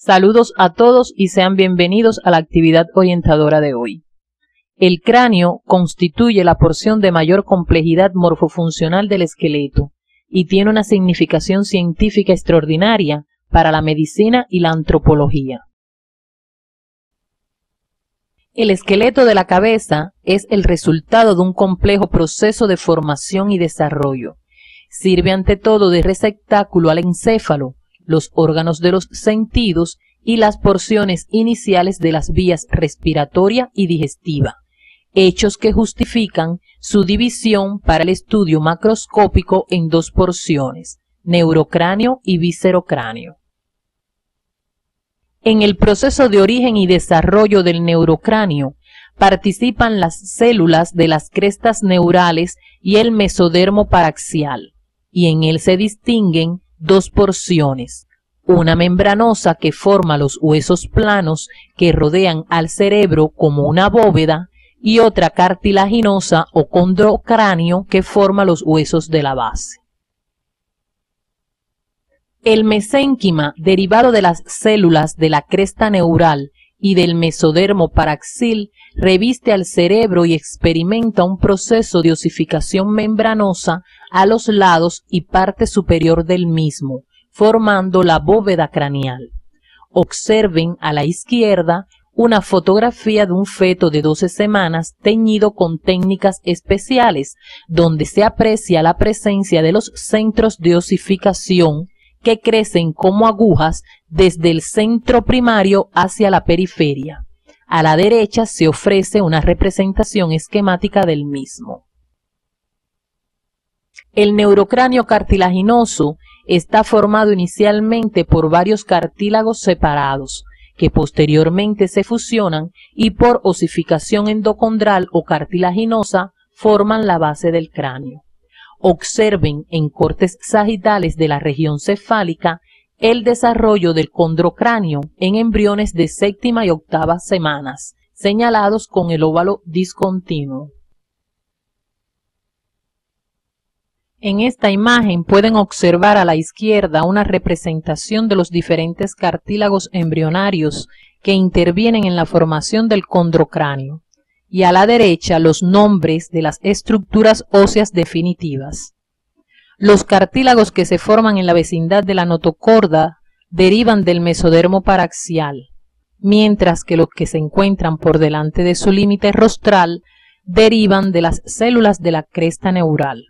Saludos a todos y sean bienvenidos a la actividad orientadora de hoy. El cráneo constituye la porción de mayor complejidad morfofuncional del esqueleto y tiene una significación científica extraordinaria para la medicina y la antropología. El esqueleto de la cabeza es el resultado de un complejo proceso de formación y desarrollo. Sirve ante todo de receptáculo al encéfalo, los órganos de los sentidos y las porciones iniciales de las vías respiratoria y digestiva, hechos que justifican su división para el estudio macroscópico en dos porciones, neurocráneo y viscerocráneo. En el proceso de origen y desarrollo del neurocráneo participan las células de las crestas neurales y el mesodermo paraxial, y en él se distinguen dos porciones, una membranosa que forma los huesos planos que rodean al cerebro como una bóveda y otra cartilaginosa o condrocráneo que forma los huesos de la base. El mesénquima, derivado de las células de la cresta neural y del mesodermo paraxil, reviste al cerebro y experimenta un proceso de osificación membranosa a los lados y parte superior del mismo, formando la bóveda craneal. Observen a la izquierda una fotografía de un feto de 12 semanas teñido con técnicas especiales, donde se aprecia la presencia de los centros de osificación que crecen como agujas desde el centro primario hacia la periferia. A la derecha se ofrece una representación esquemática del mismo. El neurocráneo cartilaginoso está formado inicialmente por varios cartílagos separados, que posteriormente se fusionan y por osificación endocondral o cartilaginosa forman la base del cráneo. Observen en cortes sagitales de la región cefálica el desarrollo del condrocráneo en embriones de séptima y octava semanas, señalados con el óvalo discontinuo. En esta imagen pueden observar a la izquierda una representación de los diferentes cartílagos embrionarios que intervienen en la formación del condrocráneo, y a la derecha los nombres de las estructuras óseas definitivas. Los cartílagos que se forman en la vecindad de la notocorda derivan del mesodermo paraxial, mientras que los que se encuentran por delante de su límite rostral derivan de las células de la cresta neural.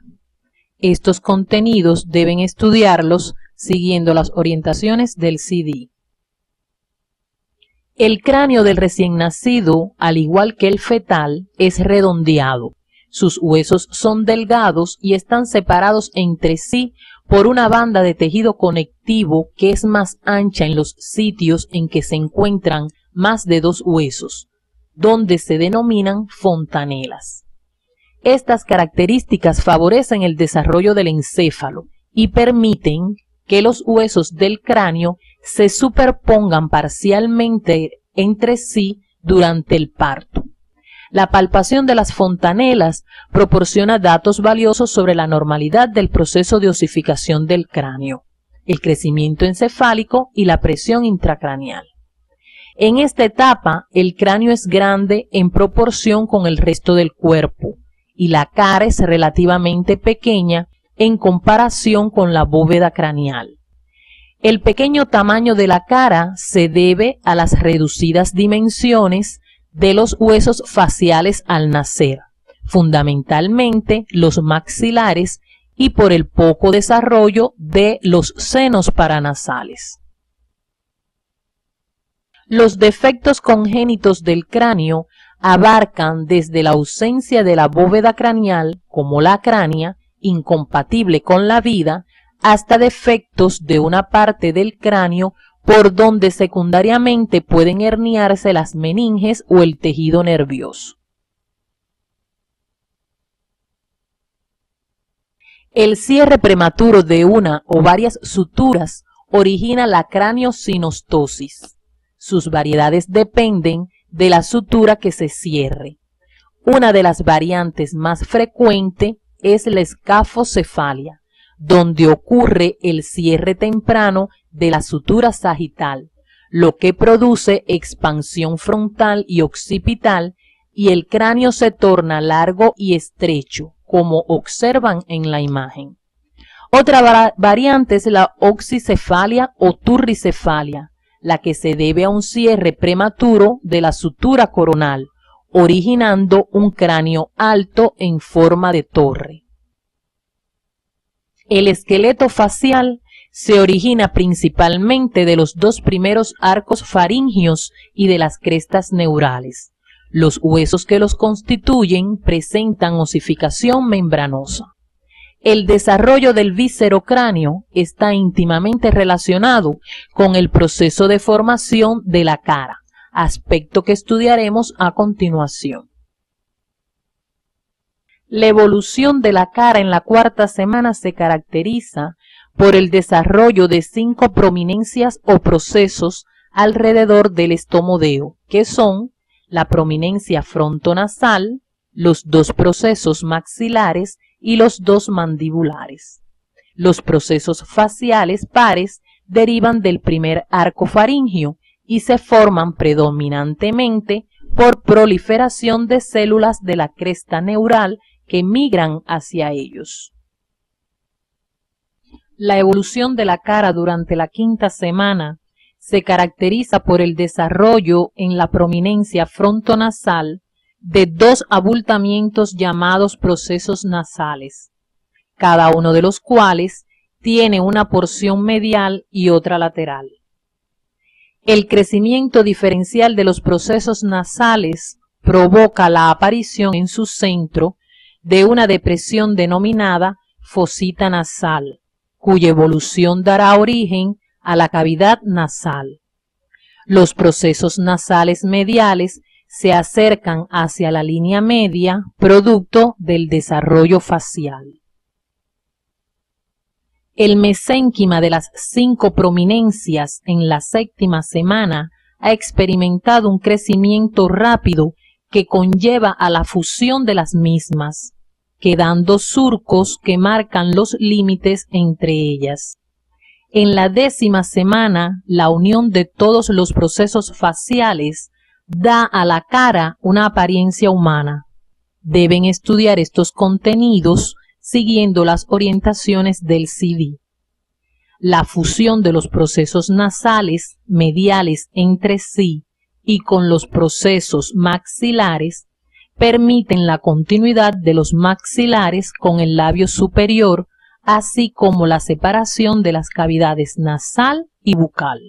Estos contenidos deben estudiarlos siguiendo las orientaciones del CD. El cráneo del recién nacido, al igual que el fetal, es redondeado. Sus huesos son delgados y están separados entre sí por una banda de tejido conectivo que es más ancha en los sitios en que se encuentran más de dos huesos, donde se denominan fontanelas. Estas características favorecen el desarrollo del encéfalo y permiten que los huesos del cráneo se superpongan parcialmente entre sí durante el parto. La palpación de las fontanelas proporciona datos valiosos sobre la normalidad del proceso de osificación del cráneo, el crecimiento encefálico y la presión intracraneal. En esta etapa, el cráneo es grande en proporción con el resto del cuerpo y la cara es relativamente pequeña en comparación con la bóveda craneal. El pequeño tamaño de la cara se debe a las reducidas dimensiones de los huesos faciales al nacer, fundamentalmente los maxilares, y por el poco desarrollo de los senos paranasales. Los defectos congénitos del cráneo abarcan desde la ausencia de la bóveda craneal, como la cránea, incompatible con la vida, hasta defectos de una parte del cráneo por donde secundariamente pueden herniarse las meninges o el tejido nervioso. El cierre prematuro de una o varias suturas origina la craniosinostosis. Sus variedades dependen de la sutura que se cierre. Una de las variantes más frecuentes es la escafocefalia, donde ocurre el cierre temprano de la sutura sagital, lo que produce expansión frontal y occipital y el cráneo se torna largo y estrecho, como observan en la imagen. Otra variante es la oxicefalia o turricefalia, la que se debe a un cierre prematuro de la sutura coronal, originando un cráneo alto en forma de torre. El esqueleto facial se origina principalmente de los dos primeros arcos faringios y de las crestas neurales. Los huesos que los constituyen presentan osificación membranosa. El desarrollo del viscerocráneo está íntimamente relacionado con el proceso de formación de la cara, aspecto que estudiaremos a continuación. La evolución de la cara en la cuarta semana se caracteriza por el desarrollo de 5 prominencias o procesos alrededor del estomodeo, que son la prominencia frontonasal, los 2 procesos maxilares y los 2 mandibulares. Los procesos faciales pares derivan del primer arco faríngeo y se forman predominantemente por proliferación de células de la cresta neural que migran hacia ellos. La evolución de la cara durante la quinta semana se caracteriza por el desarrollo en la prominencia frontonasal de 2 abultamientos llamados procesos nasales, cada uno de los cuales tiene una porción medial y otra lateral. El crecimiento diferencial de los procesos nasales provoca la aparición en su centro de una depresión denominada fosita nasal, cuya evolución dará origen a la cavidad nasal. Los procesos nasales mediales se acercan hacia la línea media, producto del desarrollo facial. El mesénquima de las 5 prominencias en la séptima semana ha experimentado un crecimiento rápido que conlleva a la fusión de las mismas, quedando surcos que marcan los límites entre ellas. En la 10ª semana, la unión de todos los procesos faciales da a la cara una apariencia humana. Deben estudiar estos contenidos siguiendo las orientaciones del CD. La fusión de los procesos nasales mediales entre sí y con los procesos maxilares permiten la continuidad de los maxilares con el labio superior, así como la separación de las cavidades nasal y bucal.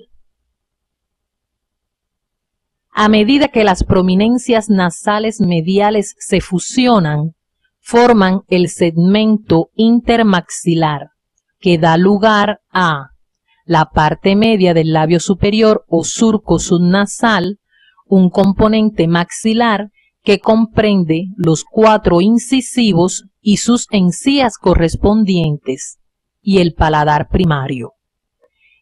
A medida que las prominencias nasales mediales se fusionan, forman el segmento intermaxilar, que da lugar a la parte media del labio superior o surco subnasal, un componente maxilar que comprende los 4 incisivos y sus encías correspondientes, y el paladar primario.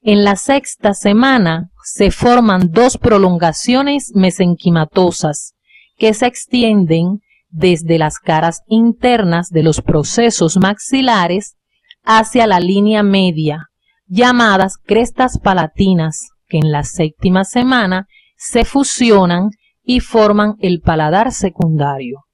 En la 6ª semana se forman 2 prolongaciones mesenquimatosas que se extienden desde las caras internas de los procesos maxilares hacia la línea media, llamadas crestas palatinas, que en la 7ª semana se fusionan y forman el paladar secundario.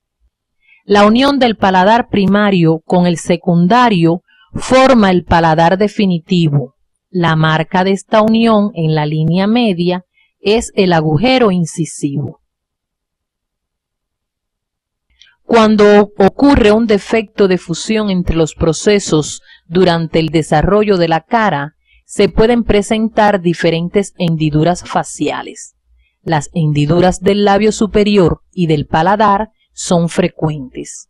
La unión del paladar primario con el secundario forma el paladar definitivo. La marca de esta unión en la línea media es el agujero incisivo. Cuando ocurre un defecto de fusión entre los procesos durante el desarrollo de la cara, se pueden presentar diferentes hendiduras faciales. Las hendiduras del labio superior y del paladar son frecuentes.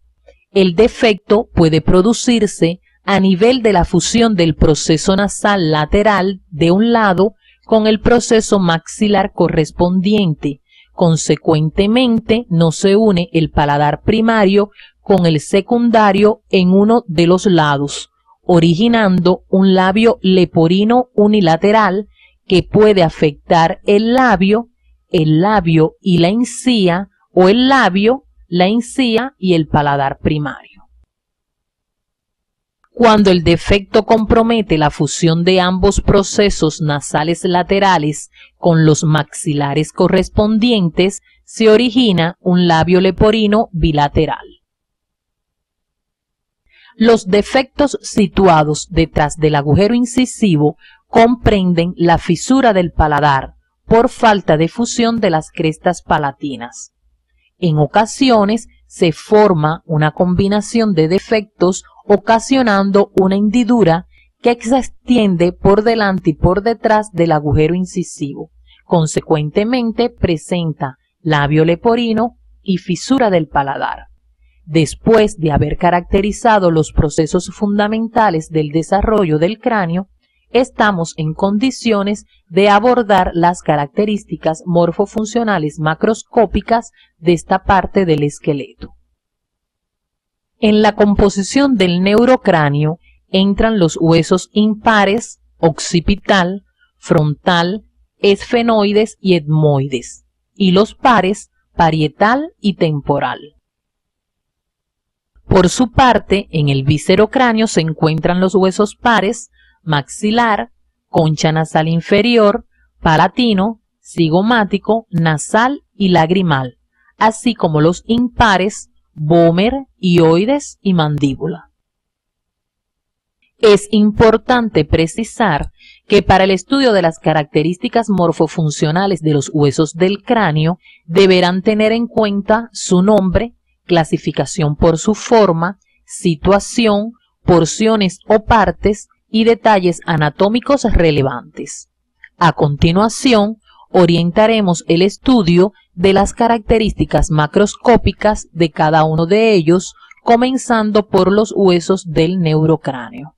El defecto puede producirse a nivel de la fusión del proceso nasal lateral de un lado con el proceso maxilar correspondiente. Consecuentemente, no se une el paladar primario con el secundario en uno de los lados, originando un labio leporino unilateral que puede afectar el labio y la encía, o el labio, la encía y el paladar primario. Cuando el defecto compromete la fusión de ambos procesos nasales laterales con los maxilares correspondientes, se origina un labio leporino bilateral. Los defectos situados detrás del agujero incisivo comprenden la fisura del paladar por falta de fusión de las crestas palatinas. En ocasiones se forma una combinación de defectos ocasionando una hendidura que se extiende por delante y por detrás del agujero incisivo. Consecuentemente presenta labio leporino y fisura del paladar. Después de haber caracterizado los procesos fundamentales del desarrollo del cráneo, estamos en condiciones de abordar las características morfofuncionales macroscópicas de esta parte del esqueleto. En la composición del neurocráneo entran los huesos impares, occipital, frontal, esfenoides y etmoides, y los pares, parietal y temporal. Por su parte, en el viscerocráneo se encuentran los huesos pares, maxilar, concha nasal inferior, palatino, cigomático, nasal y lagrimal, así como los impares, vómer, hioides y mandíbula. Es importante precisar que para el estudio de las características morfofuncionales de los huesos del cráneo deberán tener en cuenta su nombre, clasificación por su forma, situación, porciones o partes y detalles anatómicos relevantes. A continuación, orientaremos el estudio de las características macroscópicas de cada uno de ellos, comenzando por los huesos del neurocráneo.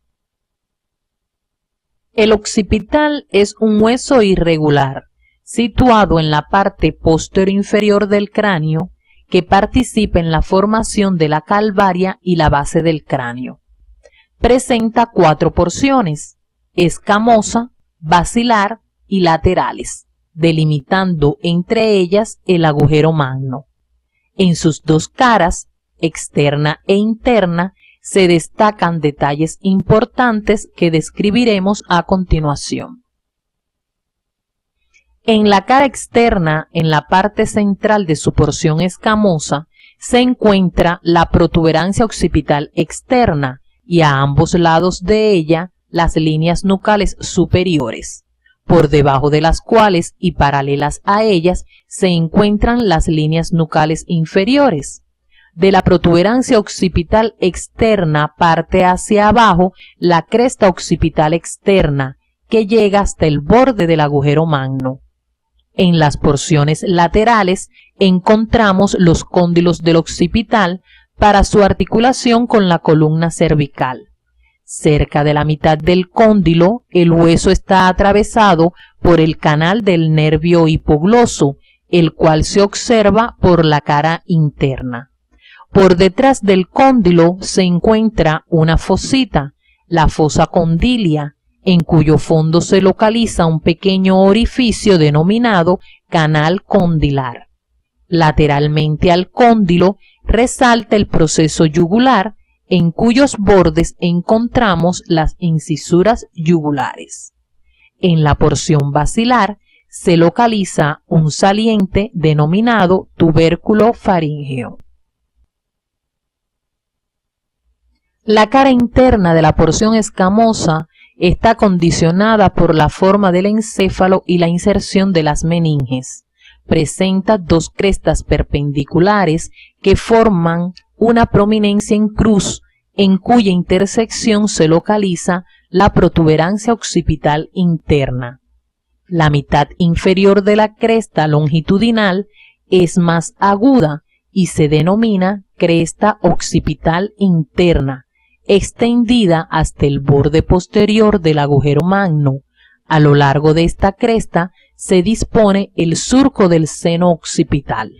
El occipital es un hueso irregular, situado en la parte posterior del cráneo, que participa en la formación de la calvaria y la base del cráneo. Presenta 4 porciones, escamosa, basilar y laterales, delimitando entre ellas el agujero magno. En sus dos caras, externa e interna, se destacan detalles importantes que describiremos a continuación. En la cara externa, en la parte central de su porción escamosa, se encuentra la protuberancia occipital externa y a ambos lados de ella las líneas nucales superiores, por debajo de las cuales y paralelas a ellas se encuentran las líneas nucales inferiores. De la protuberancia occipital externa parte hacia abajo la cresta occipital externa, que llega hasta el borde del agujero magno. En las porciones laterales encontramos los cóndilos del occipital para su articulación con la columna cervical. Cerca de la mitad del cóndilo, el hueso está atravesado por el canal del nervio hipogloso, el cual se observa por la cara interna. Por detrás del cóndilo se encuentra una fosita, la fosa condilia, en cuyo fondo se localiza un pequeño orificio denominado canal condilar. Lateralmente al cóndilo resalta el proceso yugular, en cuyos bordes encontramos las incisuras yugulares. En la porción basilar se localiza un saliente denominado tubérculo faríngeo. La cara interna de la porción escamosa está condicionada por la forma del encéfalo y la inserción de las meninges. Presenta dos crestas perpendiculares que forman una prominencia en cruz, en cuya intersección se localiza la protuberancia occipital interna. La mitad inferior de la cresta longitudinal es más aguda y se denomina cresta occipital interna, extendida hasta el borde posterior del agujero magno. A lo largo de esta cresta se dispone el surco del seno occipital.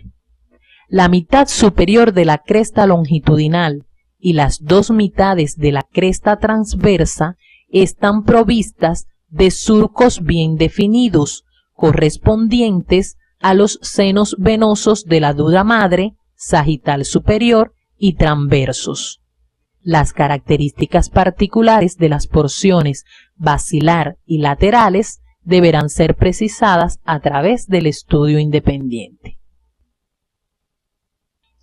La mitad superior de la cresta longitudinal y las dos mitades de la cresta transversa están provistas de surcos bien definidos, correspondientes a los senos venosos de la dura madre, sagital superior y transversos. Las características particulares de las porciones basilar y laterales deberán ser precisadas a través del estudio independiente.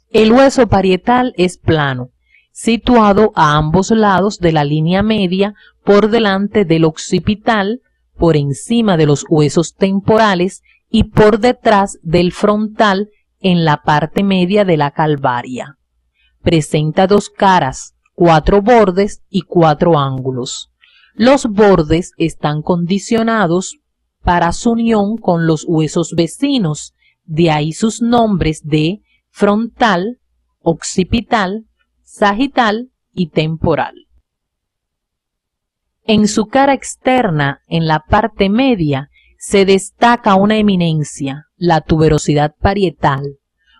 El hueso parietal es plano, situado a ambos lados de la línea media, por delante del occipital, por encima de los huesos temporales y por detrás del frontal en la parte media de la calvaria. Presenta 2 caras, 4 bordes y 4 ángulos. Los bordes están condicionados para su unión con los huesos vecinos, de ahí sus nombres de frontal, occipital, sagital y temporal. En su cara externa, en la parte media, se destaca una eminencia, la tuberosidad parietal.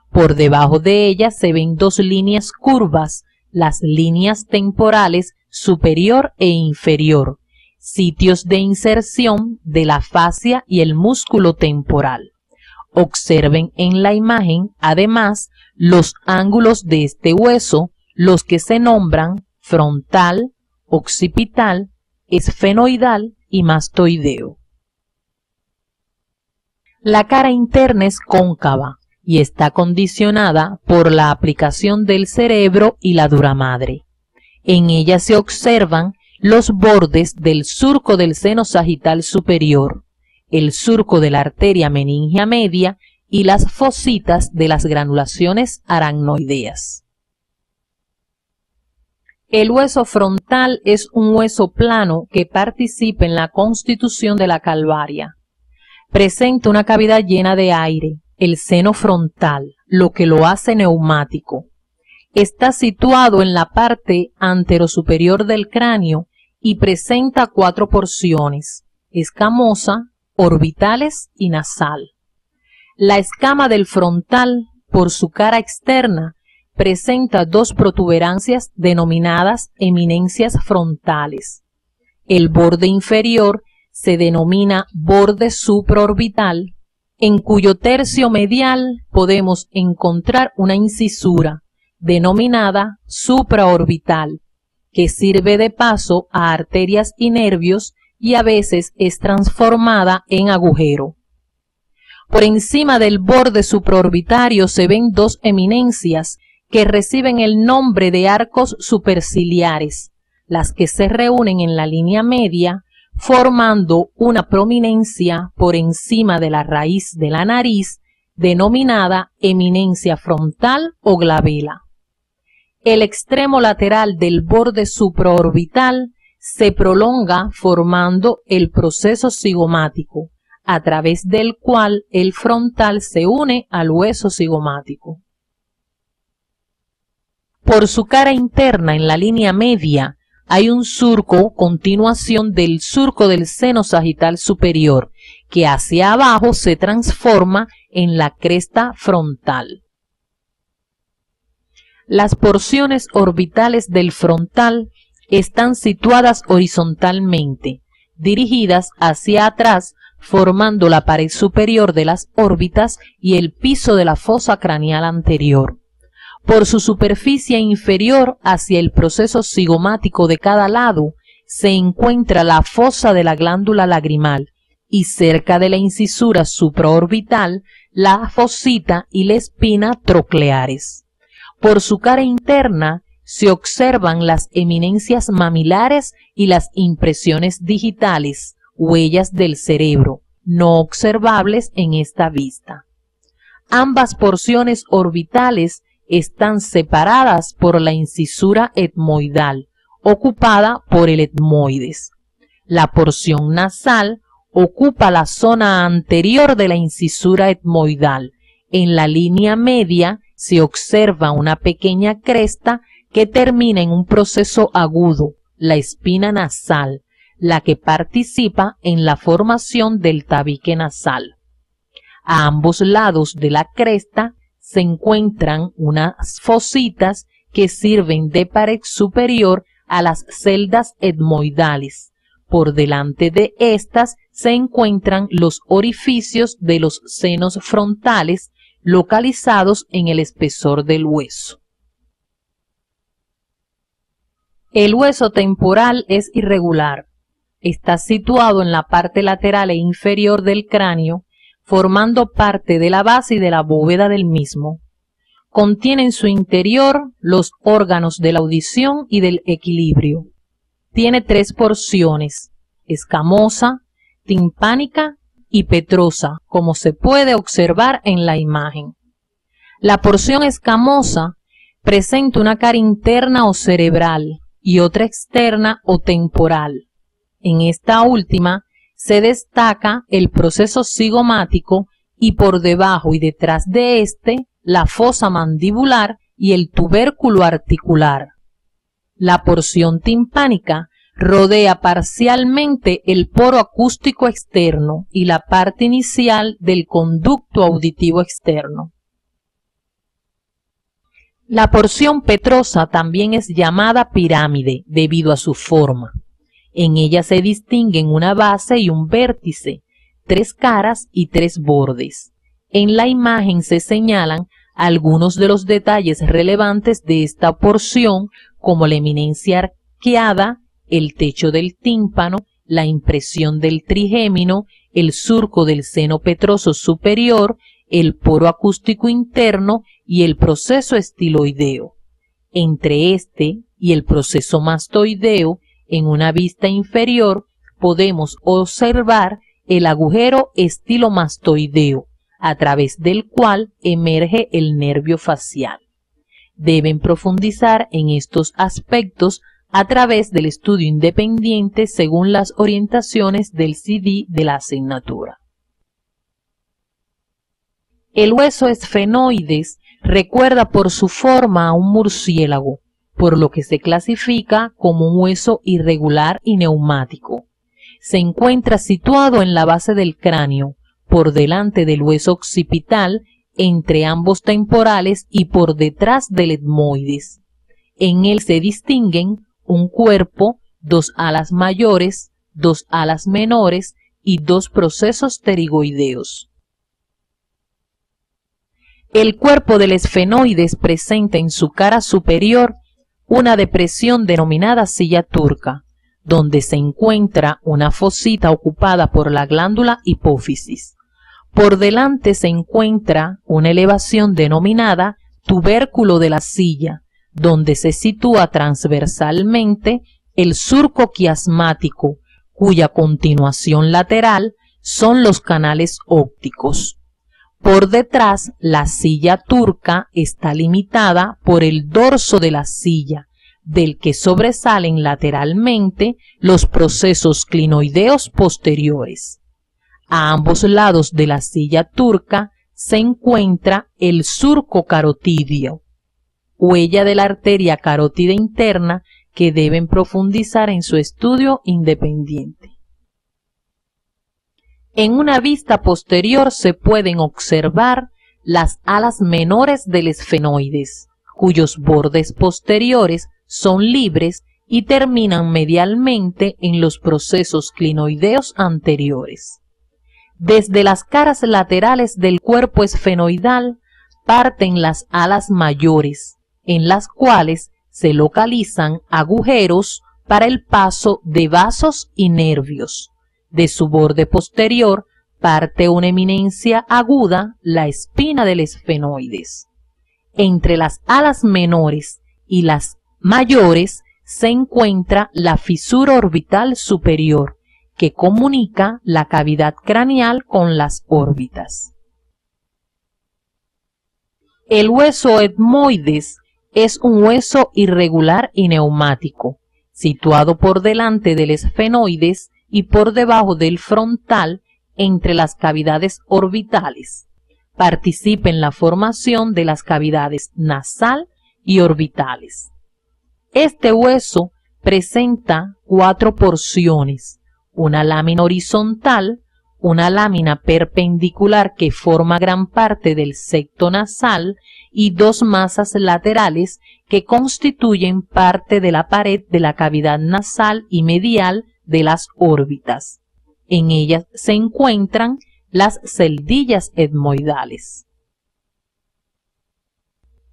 Por debajo de ella se ven 2 líneas curvas, las líneas temporales superior e inferior, sitios de inserción de la fascia y el músculo temporal. Observen en la imagen, además, los ángulos de este hueso, los que se nombran frontal, occipital, esfenoidal y mastoideo. La cara interna es cóncava y está condicionada por la aplicación del cerebro y la dura madre. En ella se observan los bordes del surco del seno sagital superior, el surco de la arteria meningia media y las fositas de las granulaciones aracnoideas. El hueso frontal es un hueso plano que participa en la constitución de la calvaria. Presenta una cavidad llena de aire, el seno frontal, lo que lo hace neumático. Está situado en la parte anterosuperior del cráneo y presenta 4 porciones: escamosa, orbitales y nasal. La escama del frontal, por su cara externa, presenta 2 protuberancias denominadas eminencias frontales. El borde inferior se denomina borde supraorbital, en cuyo tercio medial podemos encontrar una incisura denominada supraorbital, que sirve de paso a arterias y nervios y a veces es transformada en agujero. Por encima del borde supraorbitario se ven 2 eminencias que reciben el nombre de arcos superciliares, las que se reúnen en la línea media, formando una prominencia por encima de la raíz de la nariz, denominada eminencia frontal o glabela. El extremo lateral del borde supraorbital se prolonga formando el proceso cigomático, a través del cual el frontal se une al hueso cigomático. Por su cara interna, en la línea media, hay un surco, continuación del surco del seno sagital superior, que hacia abajo se transforma en la cresta frontal. Las porciones orbitales del frontal están situadas horizontalmente, dirigidas hacia atrás, formando la pared superior de las órbitas y el piso de la fosa craneal anterior. Por su superficie inferior, hacia el proceso cigomático de cada lado, se encuentra la fosa de la glándula lagrimal y cerca de la incisura supraorbital, la fosita y la espina trocleares. Por su cara interna se observan las eminencias mamilares y las impresiones digitales, huellas del cerebro, no observables en esta vista. Ambas porciones orbitales están separadas por la incisura etmoidal, ocupada por el etmoides. La porción nasal ocupa la zona anterior de la incisura etmoidal. En la línea media se observa una pequeña cresta que termina en un proceso agudo, la espina nasal, la que participa en la formación del tabique nasal. A ambos lados de la cresta se encuentran unas fositas que sirven de pared superior a las celdas etmoidales. Por delante de estas se encuentran los orificios de los senos frontales localizados en el espesor del hueso. El hueso temporal es irregular. Está situado en la parte lateral e inferior del cráneo, formando parte de la base y de la bóveda del mismo. Contiene en su interior los órganos de la audición y del equilibrio. Tiene 3 porciones: escamosa, timpánica y petrosa, como se puede observar en la imagen. La porción escamosa presenta una cara interna o cerebral y otra externa o temporal. En esta última se destaca el proceso cigomático y por debajo y detrás de este la fosa mandibular y el tubérculo articular. La porción timpánica rodea parcialmente el poro acústico externo y la parte inicial del conducto auditivo externo. La porción petrosa también es llamada pirámide debido a su forma. En ella se distinguen una base y un vértice, 3 caras y 3 bordes. En la imagen se señalan algunos de los detalles relevantes de esta porción, como la eminencia arqueada, el techo del tímpano, la impresión del trigémino, el surco del seno petroso superior, el poro acústico interno y el proceso estiloideo. Entre este y el proceso mastoideo, en una vista inferior, podemos observar el agujero estilomastoideo, a través del cual emerge el nervio facial. Deben profundizar en estos aspectos a través del estudio independiente según las orientaciones del CD de la asignatura. El hueso esfenoides recuerda por su forma a un murciélago, por lo que se clasifica como un hueso irregular y neumático. Se encuentra situado en la base del cráneo, por delante del hueso occipital, entre ambos temporales y por detrás del etmoides. En él se distinguen un cuerpo, 2 alas mayores, 2 alas menores y 2 procesos pterigoideos. El cuerpo del esfenoides presenta en su cara superior una depresión denominada silla turca, donde se encuentra una fosita ocupada por la glándula hipófisis. Por delante se encuentra una elevación denominada tubérculo de la silla, donde se sitúa transversalmente el surco quiasmático, cuya continuación lateral son los canales ópticos. Por detrás, la silla turca está limitada por el dorso de la silla, del que sobresalen lateralmente los procesos clinoideos posteriores. A ambos lados de la silla turca se encuentra el surco carotídeo, huella de la arteria carótida interna que deben profundizar en su estudio independiente. En una vista posterior se pueden observar las alas menores del esfenoides, cuyos bordes posteriores son libres y terminan medialmente en los procesos clinoideos anteriores. Desde las caras laterales del cuerpo esfenoidal parten las alas mayores, en las cuales se localizan agujeros para el paso de vasos y nervios. De su borde posterior parte una eminencia aguda, la espina del esfenoides. Entre las alas menores y las mayores se encuentra la fisura orbital superior, que comunica la cavidad craneal con las órbitas. El hueso etmoides es un hueso irregular y neumático, situado por delante del esfenoides y por debajo del frontal entre las cavidades orbitales. Participa en la formación de las cavidades nasal y orbitales. Este hueso presenta 4 porciones: una lámina horizontal, una lámina perpendicular que forma gran parte del septo nasal y 2 masas laterales que constituyen parte de la pared de la cavidad nasal y medial de las órbitas. En ellas se encuentran las celdillas etmoidales.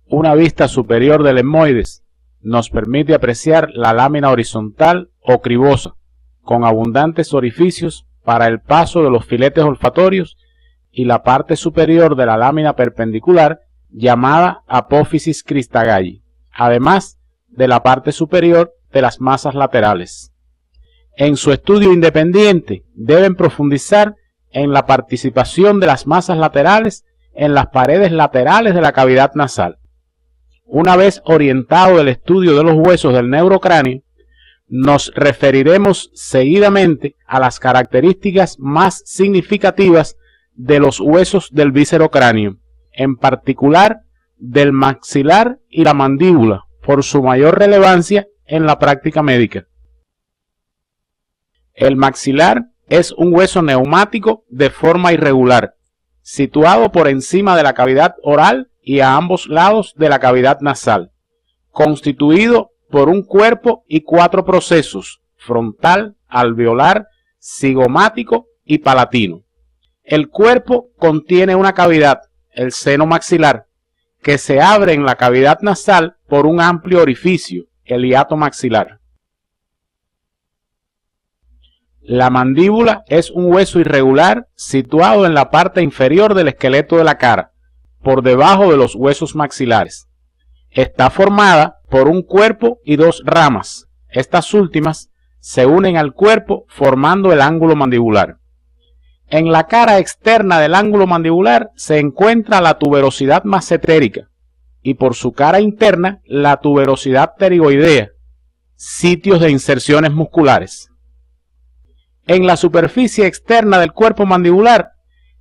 Una vista superior del etmoides. nos permite apreciar la lámina horizontal o cribosa, con abundantes orificios para el paso de los filetes olfatorios, y la parte superior de la lámina perpendicular llamada apófisis cristagalli, además de la parte superior de las masas laterales. En su estudio independiente deben profundizar en la participación de las masas laterales en las paredes laterales de la cavidad nasal. Una vez orientado el estudio de los huesos del neurocráneo, nos referiremos seguidamente a las características más significativas de los huesos del viscerocráneo, en particular del maxilar y la mandíbula, por su mayor relevancia en la práctica médica. El maxilar es un hueso neumático de forma irregular, situado por encima de la cavidad oral y a ambos lados de la cavidad nasal, constituido por un cuerpo y 4 procesos: frontal, alveolar, cigomático y palatino. El cuerpo contiene una cavidad, el seno maxilar, que se abre en la cavidad nasal por un amplio orificio, el hiato maxilar. La mandíbula es un hueso irregular situado en la parte inferior del esqueleto de la cara, por debajo de los huesos maxilares. Está formada por un cuerpo y 2 ramas. Estas últimas se unen al cuerpo formando el ángulo mandibular. En la cara externa del ángulo mandibular se encuentra la tuberosidad massetérica y por su cara interna la tuberosidad pterigoidea, sitios de inserciones musculares. En la superficie externa del cuerpo mandibular,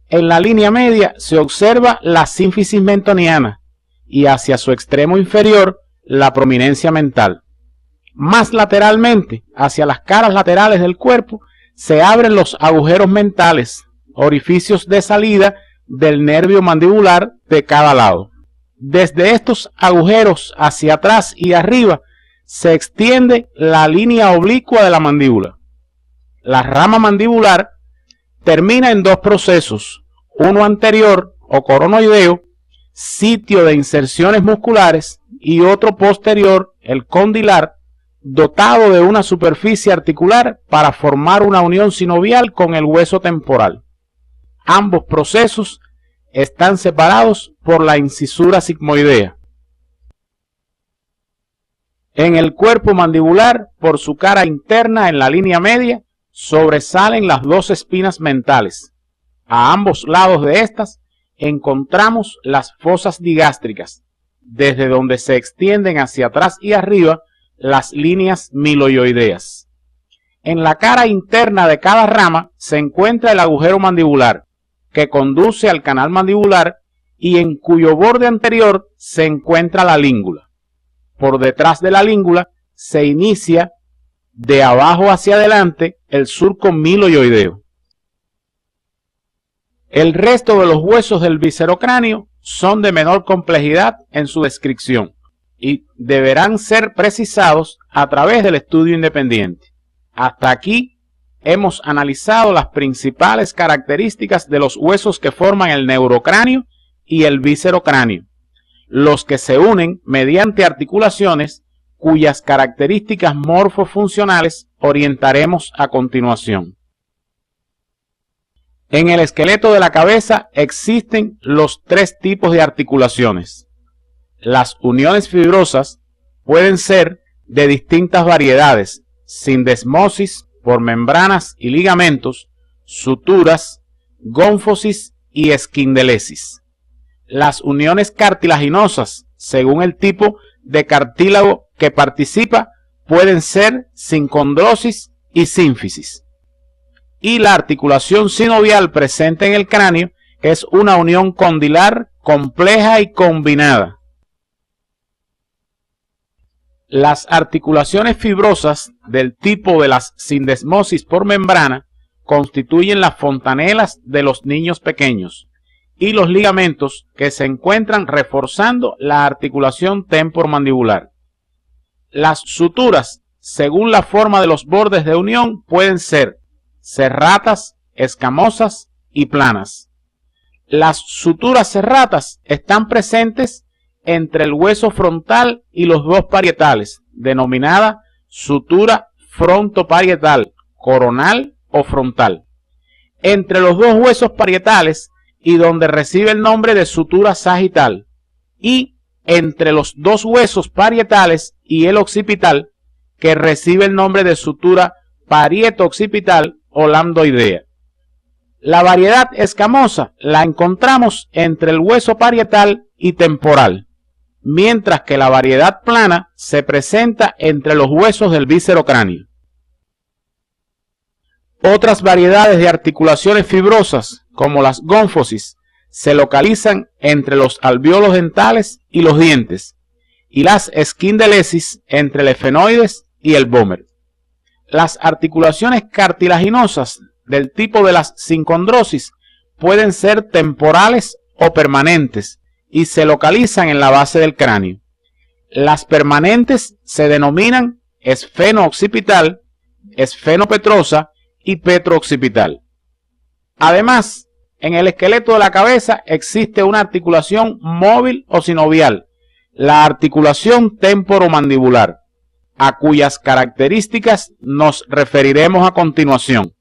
en la línea media, se observa la sínfisis mentoniana y hacia su extremo inferior la prominencia mental. Más lateralmente, hacia las caras laterales del cuerpo, se abren los agujeros mentales, orificios de salida del nervio mandibular de cada lado. Desde estos agujeros hacia atrás y arriba se extiende la línea oblicua de la mandíbula. La rama mandibular termina en 2 procesos, uno anterior o coronoideo, sitio de inserciones musculares, y otro posterior, el condilar, dotado de una superficie articular para formar una unión sinovial con el hueso temporal. Ambos procesos están separados por la incisura sigmoidea. En el cuerpo mandibular, por su cara interna en la línea media, sobresalen las 2 espinas mentales. A ambos lados de estas encontramos las fosas digástricas, desde donde se extienden hacia atrás y arriba las líneas miloioideas. En la cara interna de cada rama se encuentra el agujero mandibular, que conduce al canal mandibular y en cuyo borde anterior se encuentra la língula. Por detrás de la língula se inicia de abajo hacia adelante el surco miloioideo. El resto de los huesos del viscerocráneo son de menor complejidad en su descripción y deberán ser precisados a través del estudio independiente. Hasta aquí hemos analizado las principales características de los huesos que forman el neurocráneo y el viscerocráneo, los que se unen mediante articulaciones cuyas características morfofuncionales orientaremos a continuación. En el esqueleto de la cabeza existen los 3 tipos de articulaciones. Las uniones fibrosas pueden ser de distintas variedades: sindesmosis por membranas y ligamentos, suturas, gónfosis y esquindelesis. Las uniones cartilaginosas, según el tipo de cartílago que participa, pueden ser sincondrosis y sínfisis. Y la articulación sinovial presente en el cráneo es una unión condilar compleja y combinada. Las articulaciones fibrosas del tipo de las sindesmosis por membrana constituyen las fontanelas de los niños pequeños y los ligamentos que se encuentran reforzando la articulación temporomandibular. Las suturas, según la forma de los bordes de unión, pueden ser serratas, escamosas y planas. Las suturas serratas están presentes entre el hueso frontal y los dos parietales, denominada sutura frontoparietal, coronal o frontal. Entre los dos huesos parietales y donde recibe el nombre de sutura sagital, y entre los dos huesos parietales y el occipital, que recibe el nombre de sutura parieto-occipital o lambdoidea. La variedad escamosa la encontramos entre el hueso parietal y temporal, mientras que la variedad plana se presenta entre los huesos del víscero-cráneo. Otras variedades de articulaciones fibrosas, como las gónfosis, se localizan entre los alvéolos dentales y los dientes, y las esquindelesis entre el efenoides y el vómer. Las articulaciones cartilaginosas del tipo de las sincondrosis pueden ser temporales o permanentes y se localizan en la base del cráneo. Las permanentes se denominan esfeno-occipital, esfeno-petrosa y petro-occipital. Además, en el esqueleto de la cabeza existe una articulación móvil o sinovial, la articulación temporomandibular, a cuyas características nos referiremos a continuación.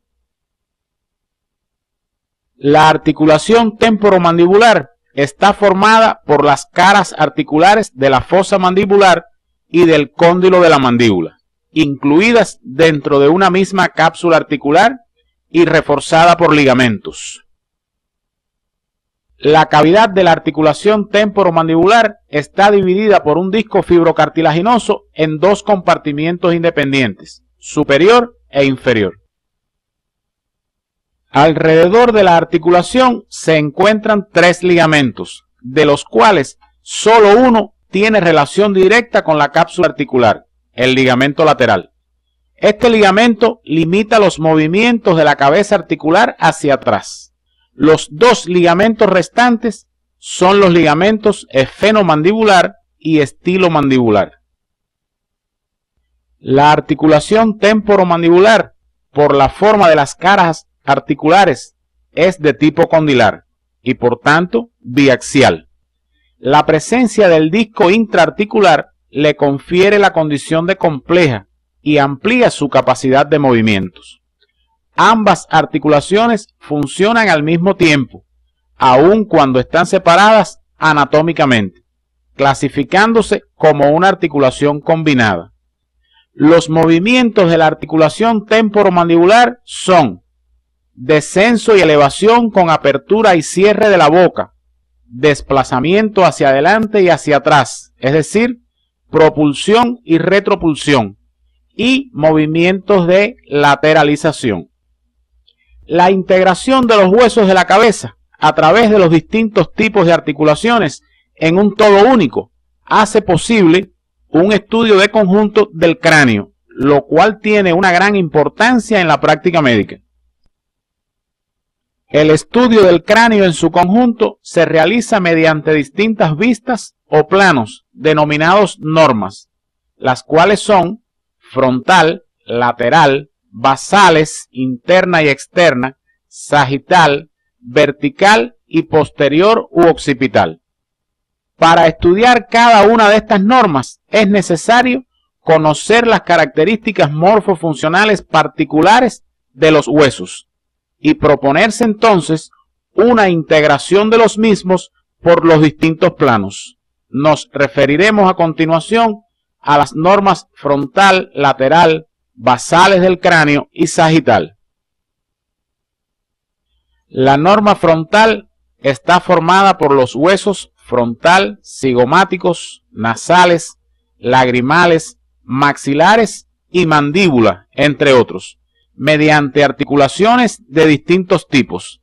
La articulación temporomandibular está formada por las caras articulares de la fosa mandibular y del cóndilo de la mandíbula, incluidas dentro de una misma cápsula articular y reforzada por ligamentos. La cavidad de la articulación temporomandibular está dividida por un disco fibrocartilaginoso en dos compartimientos independientes, superior e inferior. Alrededor de la articulación se encuentran tres ligamentos, de los cuales solo uno tiene relación directa con la cápsula articular, el ligamento lateral. Este ligamento limita los movimientos de la cabeza articular hacia atrás. Los dos ligamentos restantes son los ligamentos esfenomandibular y estilomandibular. La articulación temporomandibular, por la forma de las caras articulares, es de tipo condilar y por tanto biaxial. La presencia del disco intraarticular le confiere la condición de compleja y amplía su capacidad de movimientos. Ambas articulaciones funcionan al mismo tiempo, aun cuando están separadas anatómicamente, clasificándose como una articulación combinada. Los movimientos de la articulación temporomandibular son descenso y elevación con apertura y cierre de la boca, desplazamiento hacia adelante y hacia atrás, es decir, propulsión y retropulsión, y movimientos de lateralización. La integración de los huesos de la cabeza a través de los distintos tipos de articulaciones en un todo único hace posible un estudio de conjunto del cráneo, lo cual tiene una gran importancia en la práctica médica. El estudio del cráneo en su conjunto se realiza mediante distintas vistas o planos denominados normas, las cuales son frontal, lateral, basales, interna y externa, sagital, vertical y posterior u occipital. Para estudiar cada una de estas normas es necesario conocer las características morfofuncionales particulares de los huesos y proponerse entonces una integración de los mismos por los distintos planos. Nos referiremos a continuación a las normas frontal, lateral, basales del cráneo y sagital. La norma frontal está formada por los huesos frontal, cigomáticos, nasales, lagrimales, maxilares y mandíbula, entre otros, mediante articulaciones de distintos tipos.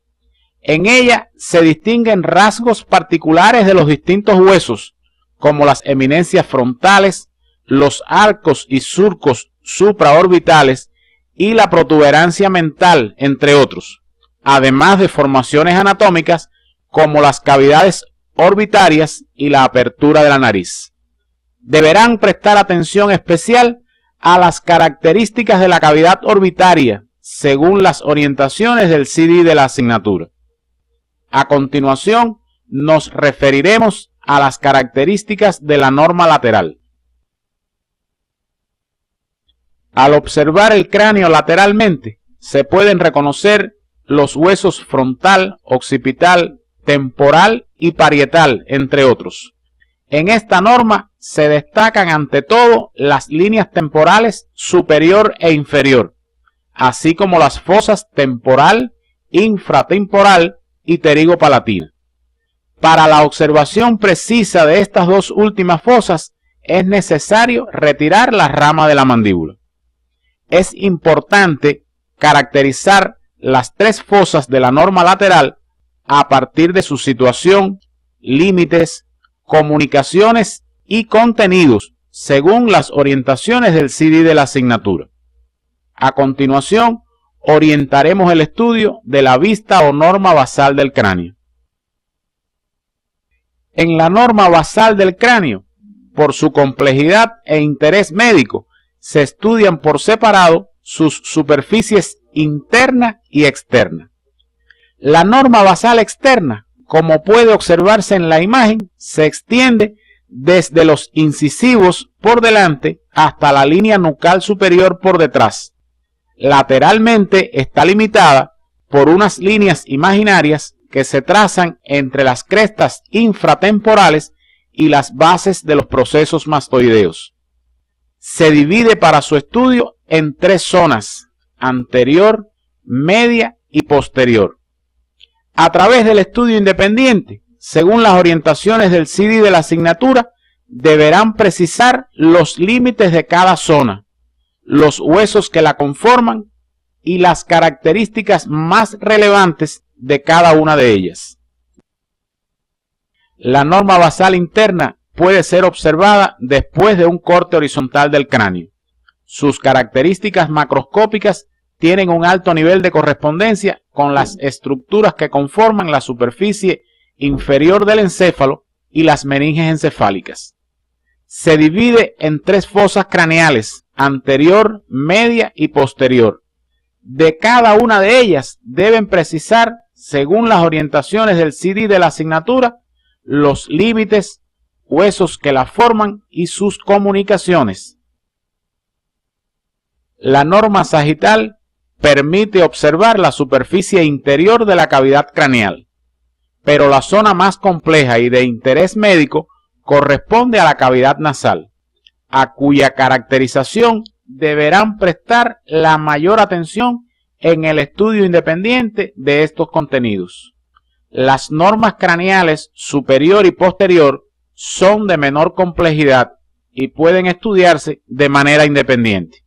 En ella se distinguen rasgos particulares de los distintos huesos, como las eminencias frontales, los arcos y surcos supraorbitales y la protuberancia mental, entre otros, además de formaciones anatómicas como las cavidades orbitarias y la apertura de la nariz. Deberán prestar atención especial a las características de la cavidad orbitaria según las orientaciones del CD de la asignatura. A continuación, nos referiremos a las características de la norma lateral. Al observar el cráneo lateralmente, se pueden reconocer los huesos frontal, occipital, temporal y parietal, entre otros. En esta norma se destacan ante todo las líneas temporales superior e inferior, así como las fosas temporal, infratemporal y pterigo-palatina. Para la observación precisa de estas dos últimas fosas es necesario retirar la rama de la mandíbula. Es importante caracterizar las tres fosas de la norma lateral a partir de su situación, límites, comunicaciones y contenidos según las orientaciones del CD de la asignatura. A continuación, orientaremos el estudio de la vista o norma basal del cráneo. En la norma basal del cráneo, por su complejidad e interés médico, se estudian por separado sus superficies interna y externa. La norma basal externa, como puede observarse en la imagen, se extiende desde los incisivos por delante hasta la línea nucal superior por detrás. Lateralmente está limitada por unas líneas imaginarias que se trazan entre las crestas infratemporales y las bases de los procesos mastoideos. Se divide para su estudio en tres zonas: anterior, media y posterior. A través del estudio independiente, según las orientaciones del CD de la asignatura, deberán precisar los límites de cada zona, los huesos que la conforman y las características más relevantes de cada una de ellas. La norma basal interna puede ser observada después de un corte horizontal del cráneo. Sus características macroscópicas tienen un alto nivel de correspondencia con las estructuras que conforman la superficie inferior del encéfalo y las meninges encefálicas. Se divide en tres fosas craneales: anterior, media y posterior. De cada una de ellas deben precisar, según las orientaciones del CD de la asignatura, los límites, huesos que la forman y sus comunicaciones. La norma sagital permite observar la superficie interior de la cavidad craneal, pero la zona más compleja y de interés médico corresponde a la cavidad nasal, a cuya caracterización deberán prestar la mayor atención en el estudio independiente de estos contenidos. Las normas craneales superior y posterior son de menor complejidad y pueden estudiarse de manera independiente.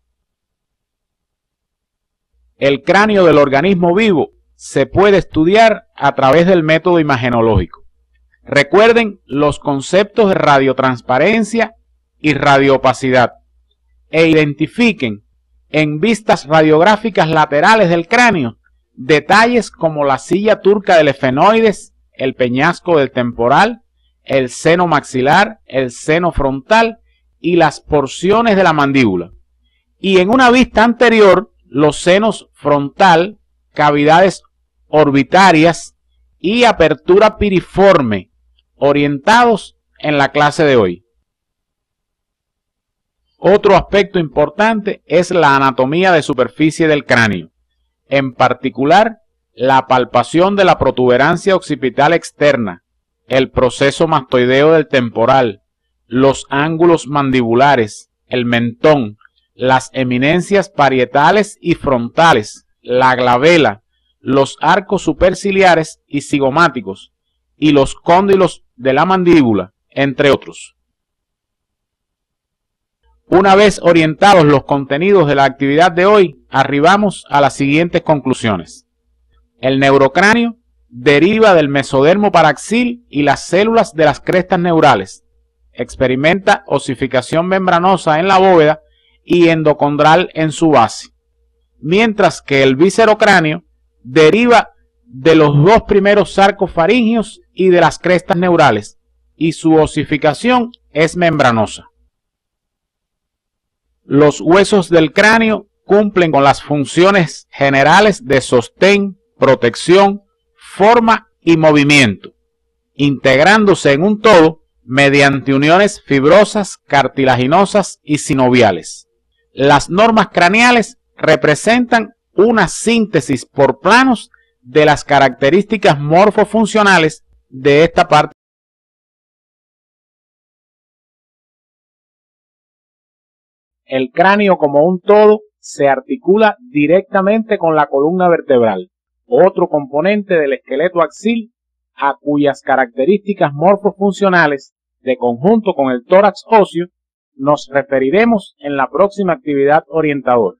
El cráneo del organismo vivo se puede estudiar a través del método imagenológico. Recuerden los conceptos de radiotransparencia y radioopacidad e identifiquen en vistas radiográficas laterales del cráneo detalles como la silla turca del efenoides, el peñasco del temporal, el seno maxilar, el seno frontal y las porciones de la mandíbula. Y en una vista anterior, los senos frontal, cavidades orbitarias y apertura piriforme, orientados en la clase de hoy. Otro aspecto importante es la anatomía de superficie del cráneo, en particular la palpación de la protuberancia occipital externa, el proceso mastoideo del temporal, los ángulos mandibulares, el mentón, las eminencias parietales y frontales, la glabela, los arcos superciliares y cigomáticos y los cóndilos de la mandíbula, entre otros. Una vez orientados los contenidos de la actividad de hoy, arribamos a las siguientes conclusiones. El neurocráneo deriva del mesodermo paraxil y las células de las crestas neurales. Experimenta osificación membranosa en la bóveda y endocondral en su base. Mientras que el viscerocráneo deriva de los dos primeros sarcos faringios y de las crestas neurales, y su osificación es membranosa. Los huesos del cráneo cumplen con las funciones generales de sostén, protección, forma y movimiento, integrándose en un todo mediante uniones fibrosas, cartilaginosas y sinoviales. Las normas craneales representan una síntesis por planos de las características morfofuncionales de esta parte. El cráneo como un todo se articula directamente con la columna vertebral, otro componente del esqueleto axil, a cuyas características morfofuncionales, de conjunto con el tórax óseo, nos referiremos en la próxima actividad orientadora.